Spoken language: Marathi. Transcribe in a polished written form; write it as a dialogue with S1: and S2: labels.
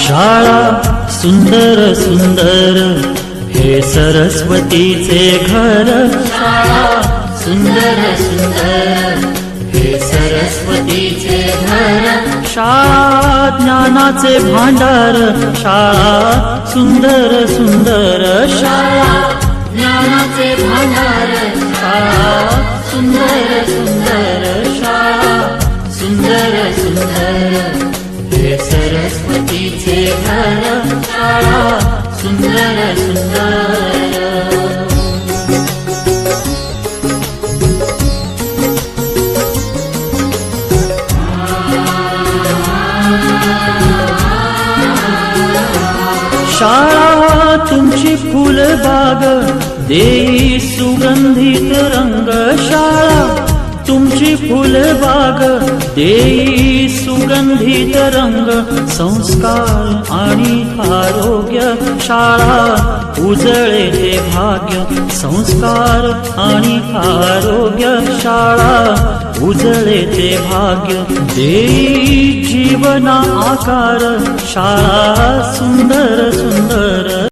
S1: शाळा सुंदर सुंदर हे सरस्वतीचे घर। शाळा सुंदर सुंदर हे सरस्वतीचे घर। शाळा ज्ञानाचे भांडार। शाळा सुंदर सुंदर शाळा ज्ञानाचे भांडार। शाळा सुंदर सुंदर शाळा सुंदर सुंदर हे सरस्वतीचे घर। शाळा सुंदर सुंदर। शाळा तुमची फुलबाग देई सुगंधित रंग। शाळा तुमची फुलबाग देई सुगंधित रंग। संस्कार आणि आरोग्य शाळा उजळे ते भाग्य। संस्कार आणि आरोग्य शाळा उजळे ते भाग्य। देई जीवना आकार शाळा सुंदर सुंदर।